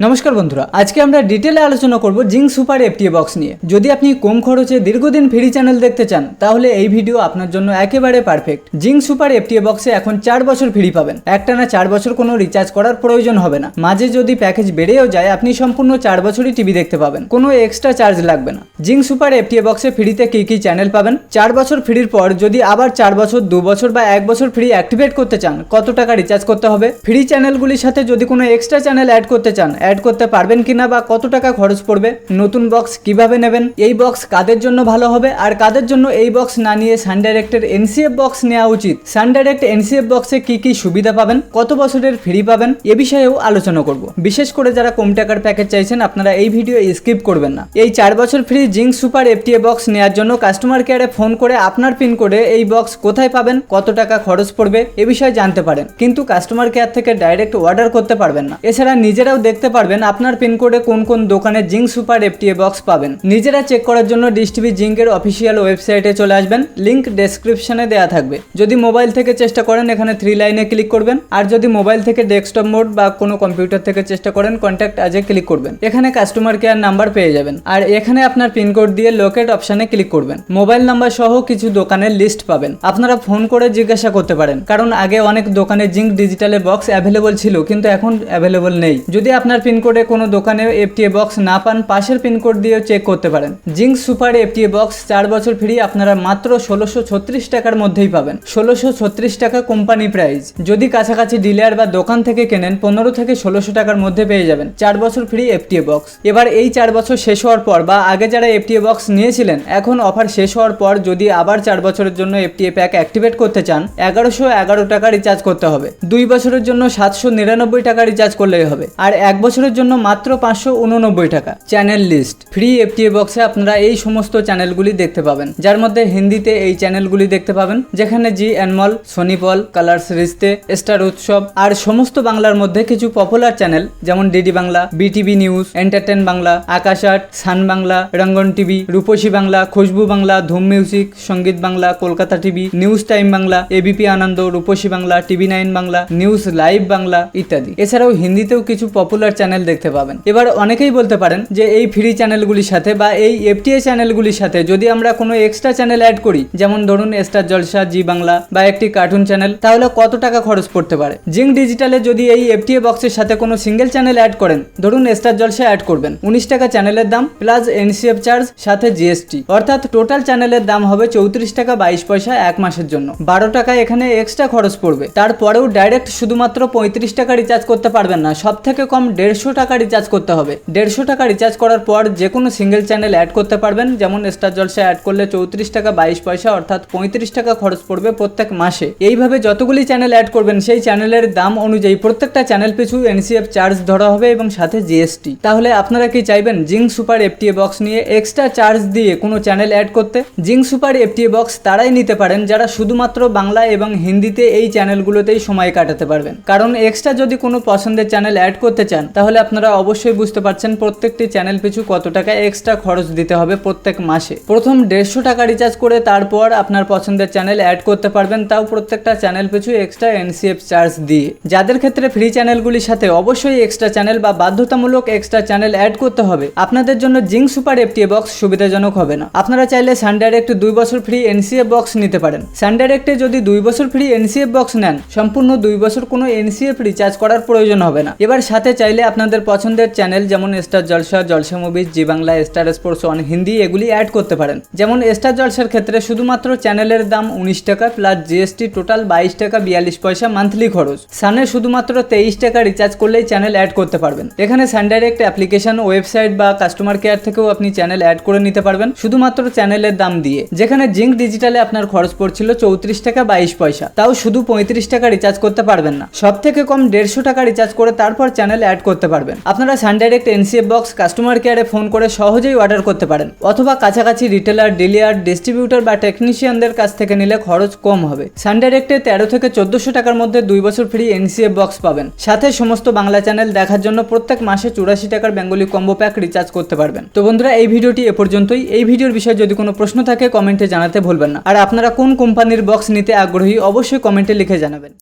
নমস্কার বন্ধুরা, আজকে আমরা ডিটেলে আলোচনা করব জিঙ্ক সুপার এফটিএ বক্স নিয়ে। যদি আপনি কম খরচে দীর্ঘদিন ফ্রি চ্যানেল দেখতে চান তাহলে এই ভিডিও আপনার জন্য একেবারে পারফেক্ট। জিঙ্ক সুপার এফটিএ বক্সে এখন 4 বছর ফ্রি পাবেন। একটানা 4 বছর কোনো রিচার্জ করার প্রয়োজন হবে না। মাঝে যদি প্যাকেজ বেড়েও যায় আপনি সম্পূর্ণ 4 বছরই টিভি দেখতে পাবেন, কোনো এক্সট্রা চার্জ লাগবে না। জিঙ্ক সুপার এফটিএ বক্সে ফ্রিতে কি কি চ্যানেল পাবেন, 4 বছর ফ্রির পর যদি আবার 4 বছর, 2 বছর বা 1 বছর ফ্রি অ্যাক্টিভেট করতে চান কত টাকা রিচার্জ করতে হবে, ফ্রি চ্যানেলগুলির সাথে যদি কোনো এক্সট্রা চ্যানেল অ্যাড করতে চান অ্যাড করতে পারবেন কিনা বা কত টাকা খরচ পড়বে, নতুন বক্স কিভাবে নেবেন, এই বক্স কাদের জন্য ভালো হবে আর কাদের জন্য এই বক্স না নিয়ে সানডাইরেক্টের এনসিএফ বক্স নেওয়া উচিত, সানডাইরেক্ট এনসিএফ বক্সে কি কি সুবিধা পাবেন, কত বছরের ফ্রি পাবেন, এ বিষয়েও আলোচনা করব। বিশেষ করে যারা কম টাকার প্যাকেজ চাইছেন আপনারা এই ভিডিও স্কিপ করবেন না। এই 4 বছর free zinc super FTA box নেওয়ার জন্য কাস্টমার কেয়ারে ফোন করে আপনার পিন কোডে এই বক্স কোথায় পাবেন, কত টাকা খরচ পড়বে এ বিষয়ে জানতে পারেন, কিন্তু কাস্টমার কেয়ার থেকে ডাইরেক্ট অর্ডার করতে পারবেন না। এছাড়া নিজেরাও দেখতে পারবেন আপনার পিন কোডে কোন কোন দোকানে জিঙ্ক সুপার এফটিএ বক্স পাবেন। নিজেরা চেক করার জন্য ডিশ টিভি জিঙ্কের অফিসিয়াল ওয়েবসাইটে চলে আসবেন, লিংক ডেসক্রিপশনে দেওয়া থাকবে। যদি মোবাইল থেকে চেষ্টা করেন এখানে 3 লাইনে ক্লিক করবেন, আর যদি মোবাইল থেকে ডেস্কটপ মোড বা কোনো কম্পিউটার থেকে চেষ্টা করেন কন্ট্যাক্ট আজে ক্লিক করবেন। এখানে কাস্টমার কেয়ার নাম্বার পেয়ে যাবেন, আর এখানে আপনার পিনকোড দিয়ে লোকেট অপশনে ক্লিক করবেন। মোবাইল নাম্বার সহ কিছু দোকানের লিস্ট পাবেন, আপনারা ফোন করে জিজ্ঞাসা করতে পারেন, কারণ আগে অনেক দোকানে জিঙ্ক ডিজিটালে বক্স অ্যাভেলেবল ছিল কিন্তু এখন অ্যাভেলেবল নেই। যদি আপনার পিনকোডে কোনো দোকানে এফটিএ বক্স না পান পাশের পিনকোড দিয়েও চেক করতে পারেন। জিঙ্ক সুপার এফটিএ বক্স 4 বছর ফ্রি আপনারা মাত্র 1636 টাকার মধ্যেই পাবেন। 1636 টাকা কোম্পানি প্রাইস। যদি কাছাকাছি ডিলার বা দোকান থেকে কেনেন 15 থেকে 1600 টাকার মধ্যে পেয়ে যাবেন 4 বছর ফ্রি এফটিএ বক্স। এবার এই 4 বছর শেষ হওয়ার পর বা আগে যারা এফটিএ বক্স নিয়েছিলেন এখন অফার শেষ হওয়ার পর যদি আবার 4 বছরের জন্য এফটিএ প্যাক অ্যাক্টিভেট করতে চান 1111 টাকা রিচার্জ করতে হবে। 2 বছরের জন্য 799 টাকা রিচার্জ করলেই হবে, আর 1 বছরের জন্য মাত্র 589 টাকা। চ্যানেল লিস্ট ফ্রি এফটিএ বক্সে আপনারা এই সমস্ত চ্যানেলগুলি দেখতে পাবেন, যার মধ্যে হিন্দিতে এই চ্যানেলগুলি দেখতে পাবেন যেখানে জি অ্যানমল, সোনিপল, কালার্স রিস্তে, স্টার উৎসব, আর সমস্ত বাংলার মধ্যে কিছু পপুলার চ্যানেল যেমন DD Bangla, BTV news, entertain Bangla, Aakash Aath, sun Bangla, Rangan TV, Rupashi Bangla, Khushboo Bangla, Dhoom music, Sangeet Bangla, Kolkata TV, news time Bangla, ABP Ananda, Rupashi Bangla, TV 9 Bangla, news live Bangla ইত্যাদি। এছাড়াও হিন্দিতেও কিছু পপুলার চ্যানেল দেখতে পাবেন। এবার অনেকেই বলতে পারেন যে এই ফ্রি চ্যানেলগুলির সাথে বা এই এফটিএ চ্যানেলগুলির সাথে যদি আমরা কোনো এক্সট্রা চ্যানেল অ্যাড করি, যেমন ধরুন স্টার জলসা, জি বাংলা বা একটি কার্টুন চ্যানেল, তাহলে কত টাকা খরচ পড়তে পারে। জিঙ্ক ডিজিটালে যদি এই এফটিএ বক্সের সাথে কোনো সিঙ্গেল চ্যানেল অ্যাড করেন, ধরুন স্টার জলসা অ্যাড করবেন, 19 টাকা চ্যানেলের দাম প্লাস এনসিএফ চার্জ সাথে জিএসটি, অর্থাৎ টোটাল চ্যানেলের দাম হবে 34 টাকা 22 পয়সা 1 মাসের জন্য। 12 টাকা এখানে এক্সট্রা খরচ পড়বে। তারপরেও ডাইরেক্ট শুধুমাত্র 35 টাকা রিচার্জ করতে পারবেন না, সব থেকে কম 150 টাকা রিচার্জ করতে হবে। 150 টাকা রিচার্জ করার পর যে কোনো সিঙ্গেল চ্যানেল অ্যাড করতে পারবেন, যেমন স্টার জলসা অ্যাড করলে 34 টাকা 22 পয়সা অর্থাৎ 35 টাকা খরচ পড়বে প্রত্যেক মাসে। এইভাবে যতগুলি চ্যানেল অ্যাড করবেন সেই চ্যানেলের দাম অনুযায়ী প্রত্যেকটা চ্যানেল পিছু এনসিএফ চার্জ ধরা হবে এবং সাথে জিএসটি। তাহলে আপনারা কি চাইবেন জিঙ্ক সুপার এফটিএ বক্স নিয়ে এক্সট্রা চার্জ দিয়ে কোনো চ্যানেল অ্যাড করতে? জিঙ্ক সুপার এফটিএ বক্স তারাই নিতে পারেন যারা শুধুমাত্র বাংলা এবং হিন্দিতে এই চ্যানেলগুলোতেই সময় কাটাতে পারবেন, কারণ এক্সট্রা যদি কোনো পছন্দের চ্যানেল অ্যাড করতে চান তাহলে আপনারা অবশ্যই বুঝতে পারছেন প্রত্যেকটি চ্যানেল পিছু কত টাকা এক্সট্রা খরচ দিতে হবে প্রত্যেক মাসে। প্রথম 150 টাকা রিচার্জ করে তারপর আপনার পছন্দের চ্যানেল অ্যাড করতে পারবেন, তাও প্রত্যেকটা চ্যানেল পিছু এক্সট্রা এনসিএফ চার্জ দিয়ে। যাদের ক্ষেত্রে ফ্রি চ্যানেলগুলির সাথে অবশ্যই এক্সট্রা চ্যানেল বা বাধ্যতামূলক এক্সট্রা চ্যানেল অ্যাড করতে হবে, আপনাদের জন্য জিঙ্ক সুপার এফটিএ বক্স সুবিধাজনক হবে না। আপনারা চাইলে সানডাইরেক্ট 2 বছর ফ্রি এনসিএফ বক্স নিতে পারেন। সানডাইরেক্টে যদি 2 বছর ফ্রি এনসিএফ বক্স নেন সম্পূর্ণ 2 বছর কোনো এনসিএফ রিচার্জ করার প্রয়োজন হবে না। এবার সাথে চাইলে আপনাদের পছন্দের চ্যানেল যেমন star Jalsha, Jalsha movies, G Bangla, star sports on Hindi এগুলি অ্যাড করতে পারেন। যেমন স্টার জলসার ক্ষেত্রে শুধুমাত্র চ্যানেলের দাম 19 টাকা প্লাস জিএসটি, টোটাল 22 টাকা 42 পয়সা মান্থলি খরচ। সানের শুধুমাত্র 23 টাকা রিচার্জ করলেই চ্যানেল অ্যাড করতে পারবেন। এখানে সানডাইরেক্ট অ্যাপ্লিকেশন, ওয়েবসাইট বা কাস্টমার কেয়ার থেকেও আপনি চ্যানেল অ্যাড করে নিতে পারবেন শুধুমাত্র চ্যানেলের দাম দিয়ে। যেখানে জিঙ্ক ডিজিটালে আপনার খরচ পড়ছিল 34 টাকা 22 পয়সা, তাও শুধু 35 টাকা রিচার্জ করতে পারবেন না, সব থেকে কম 150 টাকা রিচার্জ করে তারপর চ্যানেল অ্যাড করতে পারবেন। আপনারা সানডাইরেক্ট এনসিএফ বক্স কাস্টমার কেয়ারে ফোন করে সহজেই অর্ডার করতে পারেন, অথবা কাছাকাছি রিটেলার, ডিলার, ডিস্ট্রিবিউটর বা টেকনিশিয়ানদের কাছ থেকে নিলে খরচ কম হবে। সানডাইরেক্টে 13 থেকে 1400 টাকার মধ্যে 2 বছর ফ্রি এনসিএফ বক্স পাবেন, সাথে সমস্ত বাংলা চ্যানেল দেখার জন্য প্রত্যেক মাসে 84 টাকার বেঙ্গলি কম্বো প্যাক রিচার্জ করতে পারবেন। তো বন্ধুরা এই ভিডিওটি এ পর্যন্তই। এই ভিডিওর বিষয়ে যদি কোনো প্রশ্ন থাকে কমেন্টে জানাতে ভুলবেন না, আর আপনারা কোন কোম্পানির বক্স নিতে আগ্রহী অবশ্যই কমেন্টে লিখে জানাবেন।